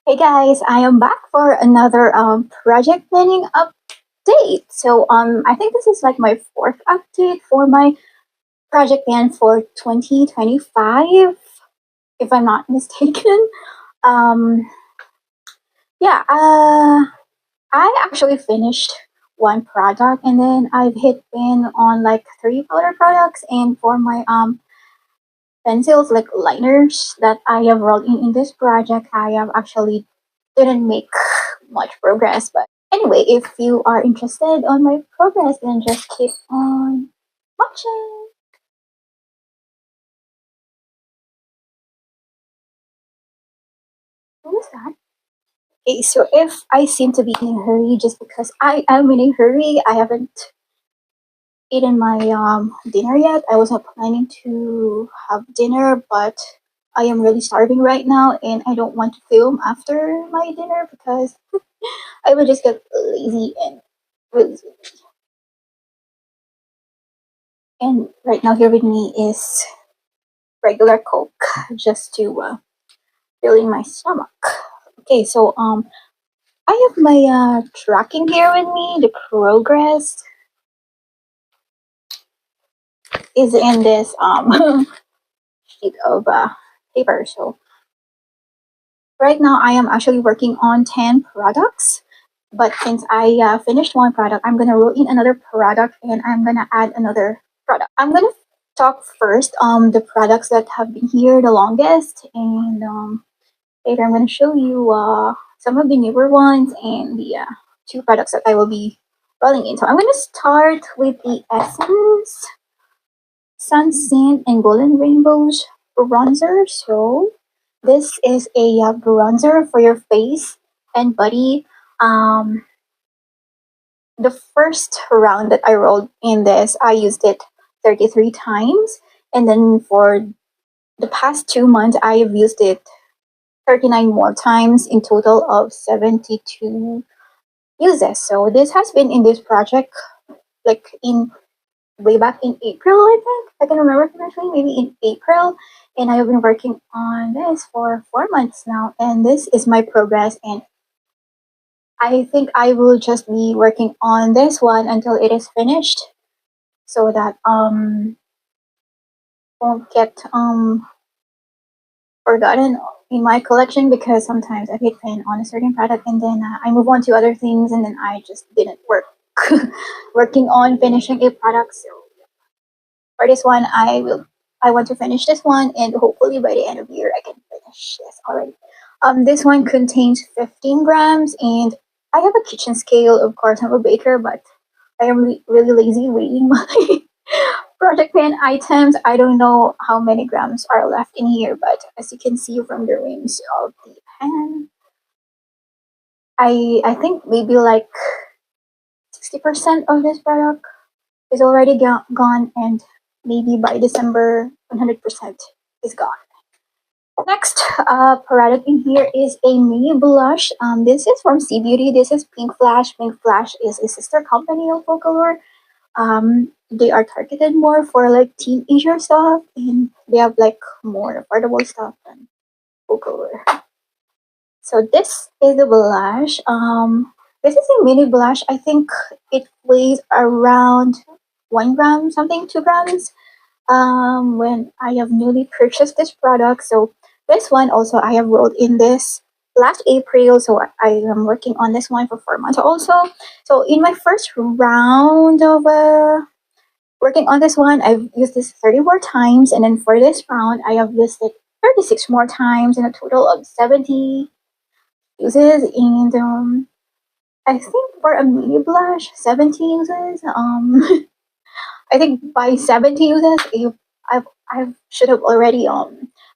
Hey guys, I am back for another project planning update. I think this is like my fourth update for my project plan for 2025, if I'm not mistaken. Um, yeah, I actually finished one product and then I've hit pin on like three other products. And for my pencils, like liners that I have rolled in this project, I have actually didn't make much progress. But anyway, if you are interested on my progress, then just keep on watching. What was that? Okay, so if I seem to be in a hurry, just because I am in a hurry, I haven't eaten my dinner yet. I was not planning to have dinner, but I am really starving right now, and I don't want to film after my dinner because I will just get lazy and really. And right now, here with me is regular Coke, just to filling my stomach. Okay, I have my tracking here with me. The progress is in this sheet of paper. So right now I am actually working on 10 products. But since I finished one product, I'm gonna roll in another product and I'm gonna add another product. I'm gonna talk first the products that have been here the longest, and later I'm gonna show you some of the newer ones and the two products that I will be rolling in. So I'm gonna start with the Essence Sun Sand and Golden Rainbows bronzer. So this is a bronzer for your face and body. Um, the first round that I rolled in this, I used it 33 times, and then for the past 2 months, I have used it 39 more times, in total of 72 uses. So this has been in this project like in way back in April, I think. I can remember correctly, maybe in April. And I have been working on this for 4 months now. And this is my progress. And I think I will just be working on this one until it is finished so that won't get forgotten in my collection, because sometimes I hit pin on a certain product and then I move on to other things and then I just didn't work working on finishing a product. So for this one, I want to finish this one, and hopefully by the end of the year I can finish this already. This one contains 15 grams, and I have a kitchen scale. Of course, I'm a baker, but I am really lazy weighing my project pan items. I don't know how many grams are left in here, but as you can see from the rims of the pan, I think maybe like 60% of this product is already gone, and maybe by December 100% is gone. Next product in here is a mini blush. This is from C Beauty. This is Pink Flash. Pink Flash is a sister company of Focalure. They are targeted more for like teenager stuff, and they have like more affordable stuff than Focalure. So this is the blush. This is a mini blush. I think it weighs around 1 gram, something 2 grams. When I have newly purchased this product, so this one also I have rolled in this last April. So I am working on this one for 4 months also. So in my first round of working on this one, I've used this 30 more times, and then for this round, I have used it 36 more times in a total of 70 uses. And I think for a mini blush, 70 uses. I think by 70 uses, I should have already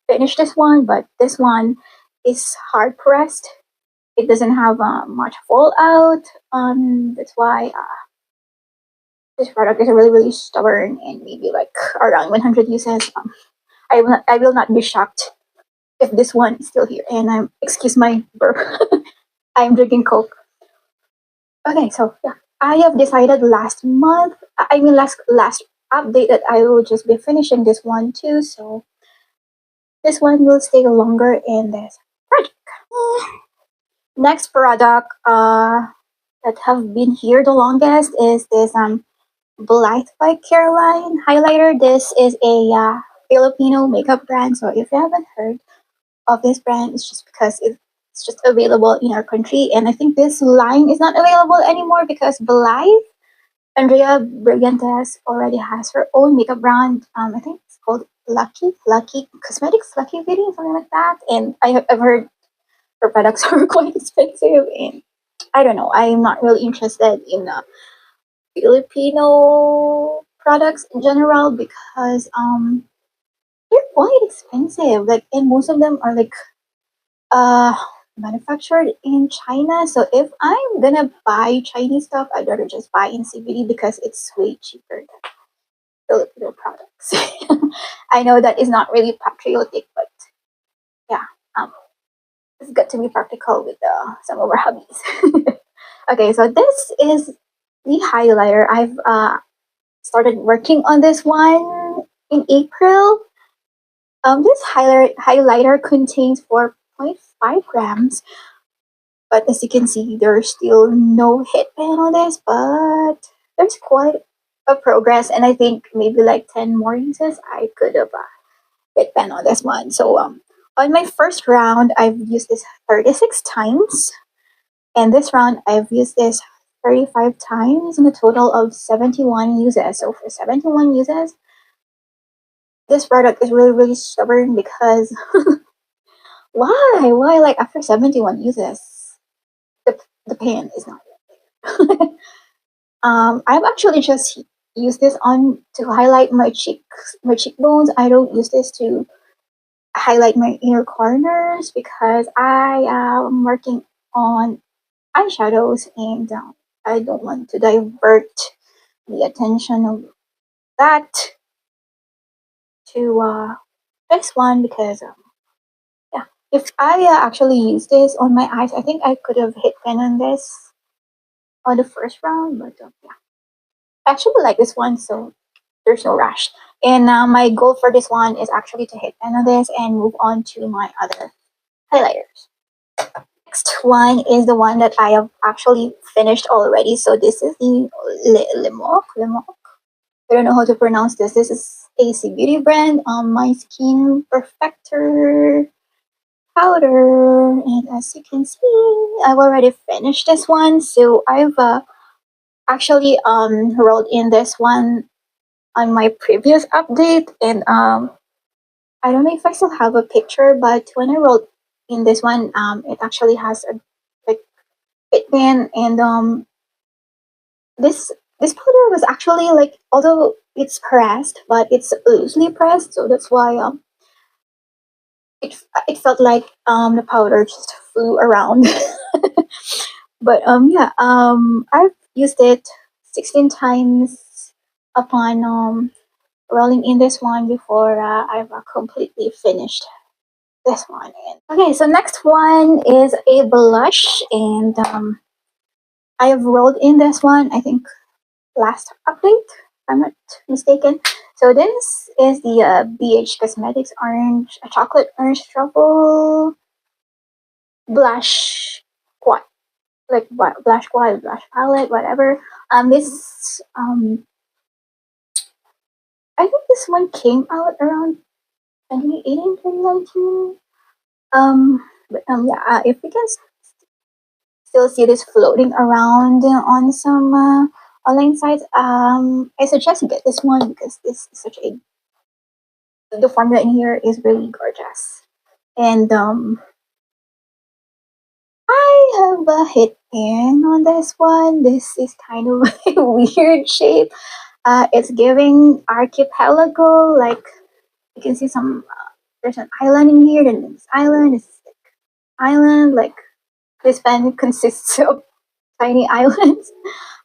finished this one, but this one is hard pressed. It doesn't have much fallout. That's why this product is really stubborn, and maybe like around 100 uses. I will not be shocked if this one is still here. And I'm excuse my burp. I'm drinking Coke. Okay, so yeah, I have decided last month. I mean last update that I will just be finishing this one too. So this one will stay longer in this project. Next product that have been here the longest is this Blythe by Caroline highlighter. This is a Filipino makeup brand. So if you haven't heard of this brand, it's just because it's just available in our country. And I think this line is not available anymore because Blythe, Andrea Brillantes, already has her own makeup brand. I think it's called Lucky Cosmetics, Lucky Beauty, something like that. And I've heard her products are quite expensive. And I don't know. I'm not really interested in Filipino products in general because they're quite expensive. Like, and most of them are like uh manufactured in China. So if I'm gonna buy Chinese stuff, I'd rather just buy in CBD because it's way cheaper than Filipino products. I know that is not really patriotic, but yeah, um, it's got to be practical with some of our hobbies. Okay, so this is the highlighter. I've started working on this one in April. This highlighter contains 4.5 grams, but as you can see, there's still no hit pen on this, but there's quite a progress, and I think maybe like 10 more uses I could have hit pen on this one. So on my first round, I've used this 36 times, and this round I've used this 35 times in a total of 71 uses. So for 71 uses, this product is really stubborn because why like after 71 uses the pain is not there. I've actually just used this on to highlight my cheekbones. I don't use this to highlight my inner corners because I am working on eyeshadows and I don't want to divert the attention of that to this one because yeah, if I actually use this on my eyes, I think I could have hit pen on this on the first round, but yeah, I actually like this one, so there's no rush. And my goal for this one is actually to hit pen on this and move on to my other highlighters. Next one is the one that I have actually finished already. So this is the Limok. I don't know how to pronounce this. This is AC Beauty brand. My Skin Perfector powder, and as you can see, I've already finished this one. So I've actually rolled in this one on my previous update, and I don't know if I still have a picture, but when I rolled in this one, it actually has a like Bitman, and this powder was actually like, although it's pressed, but it's loosely pressed, so that's why it felt like the powder just flew around. But yeah, I've used it 16 times upon rolling in this one before I've completely finished this one. Okay, so next one is a blush, and I have rolled in this one, I think, last update, if I'm not mistaken. So this is the BH Cosmetics orange, chocolate orange truffle blush quad, like blush quad, blush palette, whatever. This I think this one came out around 2018, 2019. But yeah, if you guys still see this floating around on some online sites, I suggest you get this one because this is such a the formula in here is really gorgeous. And I have a hit in on this one. This is kind of a weird shape. It's giving archipelago, like you can see some. There's an island in here, then this island is like island. Like this pen consists of tiny islands.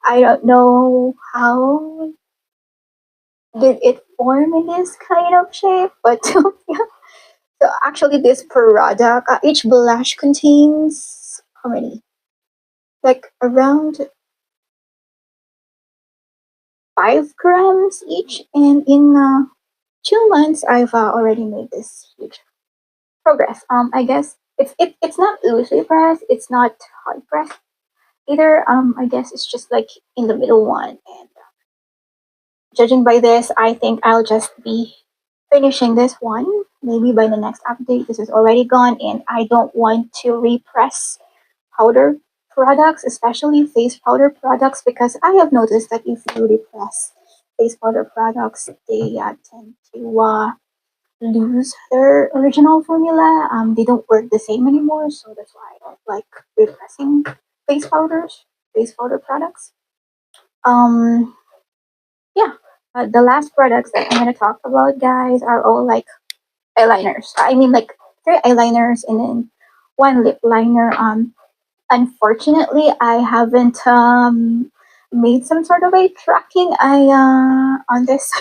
I don't know how did it form in this kind of shape, but yeah. So actually, this product, each blush contains how many? Like around 5 grams each, and in 2 months, I've already made this huge progress. I guess It's not loosely pressed. It's not hard pressed either. I guess it's just like in the middle one. And judging by this, I think I'll just be finishing this one. Maybe by the next update, this is already gone, and I don't want to repress powder products, especially face powder products, because I have noticed that if you repress face powder products, they tend to lose their original formula. They don't work the same anymore, so that's why I don't like repressing face powders, face powder products. Um, yeah. The last products that I'm gonna talk about, guys, are all like eyeliners. I mean, like three eyeliners and then one lip liner. Unfortunately, I haven't made some sort of a tracking. On this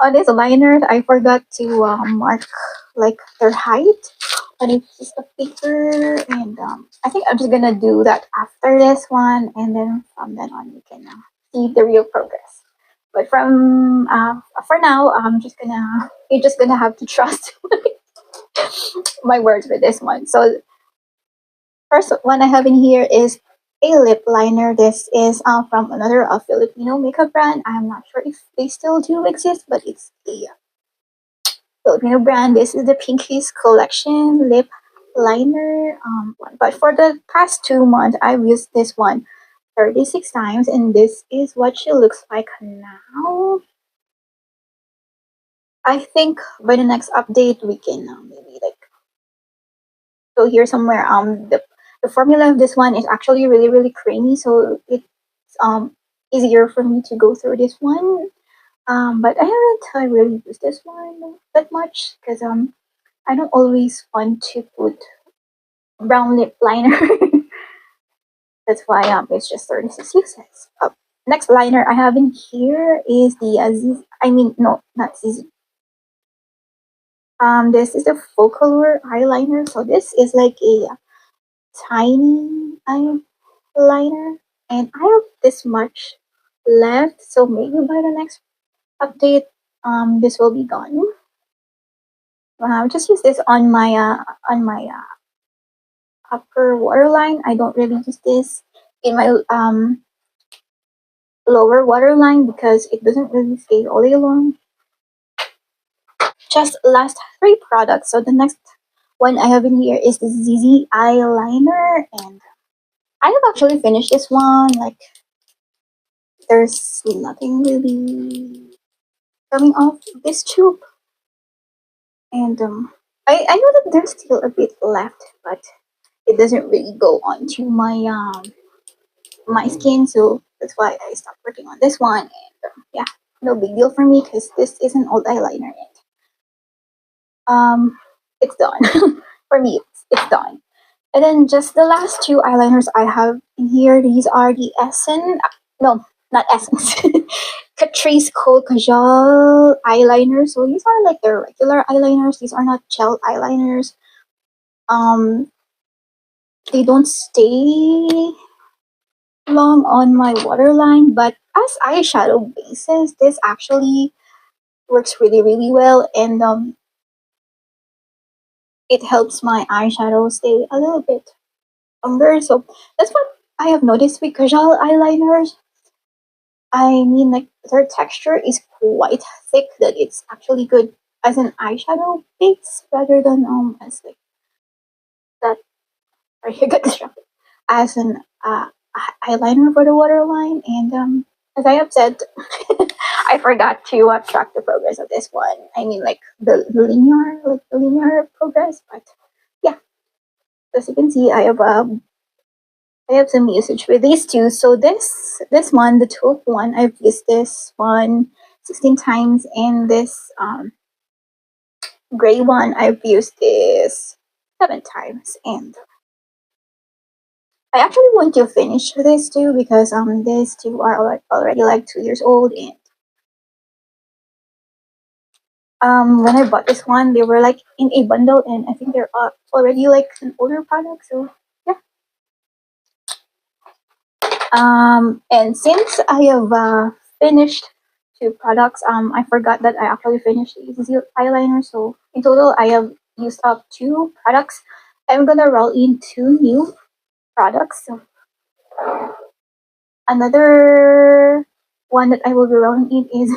on this liner, I forgot to mark like their height on a piece of paper, and I think I'm just gonna do that after this one, and then from then on you can see the real progress. But from for now, I'm just gonna you're just gonna have to trust my words with this one. So first one I have in here is a lip liner. This is from another Filipino makeup brand. I'm not sure if they still do exist, but it's a Filipino brand. This is the Pinkies Collection lip liner. But for the past 2 months, I've used this one 36 times, and this is what she looks like now. I think by the next update, we can maybe like go here somewhere. The formula of this one is actually really creamy, so it's easier for me to go through this one. But I haven't really used this one that much because I don't always want to put brown lip liner. That's why it's just 36 uses. Next liner I have in here is the I mean no, not ZZ. This is the Focalure eyeliner. So this is like a tiny eyeliner, and I have this much left. So maybe by the next update, this will be gone. Just use this on my upper waterline. I don't really use this in my lower waterline because it doesn't really stay all day long. Just last three products. So the next one I have in here is the ZZ eyeliner, and I have actually finished this one. Like there's nothing really coming off this tube, and I know that there's still a bit left, but it doesn't really go onto my skin, so that's why I stopped working on this one. And yeah, no big deal for me because this is an old eyeliner, and it's done for me. It's done. And then just the last two eyeliners I have in here. These are the Essence. No, not Essence. Catrice Kohl Kajal eyeliners. So these are like the regular eyeliners. These are not gel eyeliners. Um, they don't stay long on my waterline, but as eyeshadow bases, this actually works really well, and it helps my eyeshadow stay a little bit longer. So that's what I have noticed with Kajal eyeliners. I mean, like their texture is quite thick, that it's actually good as an eyeshadow base rather than as like that. Or you got distracted as an eyeliner for the waterline, and as I have said, I forgot to track the progress of this one. I mean, like the linear progress. But yeah, as you can see, I have some usage with these two. So this one, the taupe one, I've used this one 16 times, and this gray one I've used this 7 times. And I actually want to finish this too because these two are already like 2 years old, and when I bought this one they were like in a bundle, and I think they're already like an older product. So yeah. And since I have finished two products, I forgot that I actually finished the Easy eyeliner. So in total, I have used up two products, I'm gonna roll in two new products. So another one that I will be rolling in is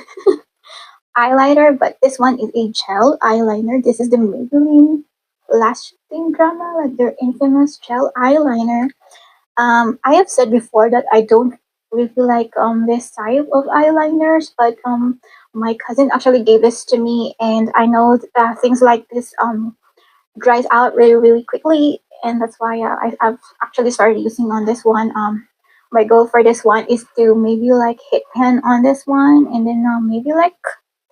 eyeliner, but this one is a gel eyeliner. This is the Maybelline Lasting Drama, like their infamous gel eyeliner. I have said before that I don't really like this type of eyeliners, but my cousin actually gave this to me, and I know things like this dries out really really quickly, and that's why I've actually started using on this one. My goal for this one is to maybe like hit 10 on this one, and then maybe like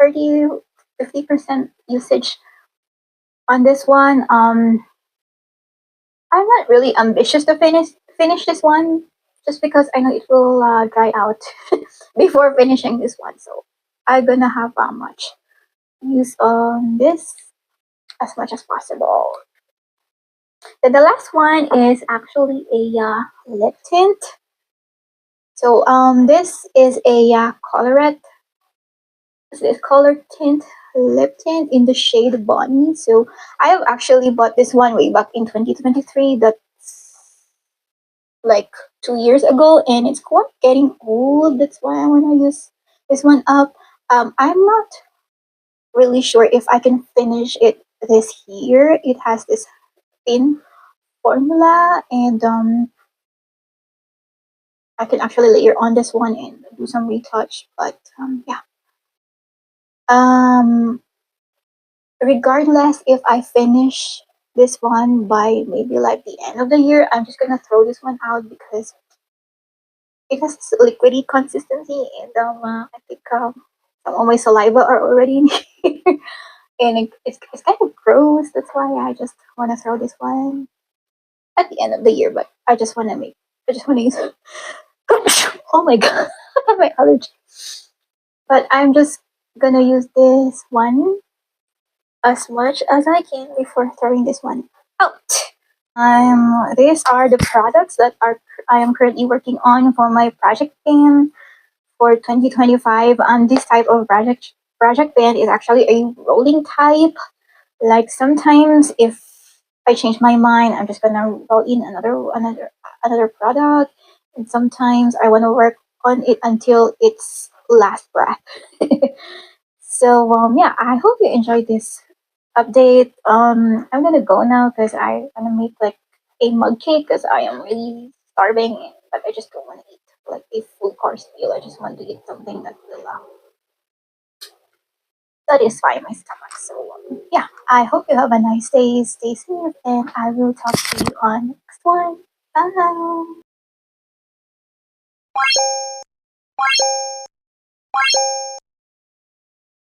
30-50% usage on this one. I'm not really ambitious to finish this one, just because I know it will dry out before finishing this one. So I'm gonna have much use on this as much as possible. Then the last one is actually a lip tint. So this is a colorette. This color tint lip tint in the shade Bonnie. So I have actually bought this one way back in 2023. That's like 2 years ago, and it's quite getting old. That's why I want to use this one up. I'm not really sure if I can finish it this year. It has this thin formula, and I can actually layer on this one and do some retouch. But yeah. Um, Regardless if I finish this one by maybe like the end of the year, I'm just gonna throw this one out because it has this liquidy consistency, and I think some of my saliva are already in here, and it's kind of gross. That's why I just want to throw this one at the end of the year. But I just want to use. Oh my god, my allergy. But I'm just gonna use this one as much as I can before throwing this one out. These are the products that are I am currently working on for my project pan for 2025. This type of project pan is actually a rolling type. Like sometimes if I change my mind, I'm just gonna roll in another product, and sometimes I want to work on it until its last breath. So yeah, I hope you enjoyed this update. I'm gonna go now because I wanna make like a mug cake because I am really starving, but I just don't want to eat like a full course meal. I just want to eat something that will satisfy my stomach. So yeah, I hope you have a nice day. Stay safe, and I will talk to you on next one. Bye.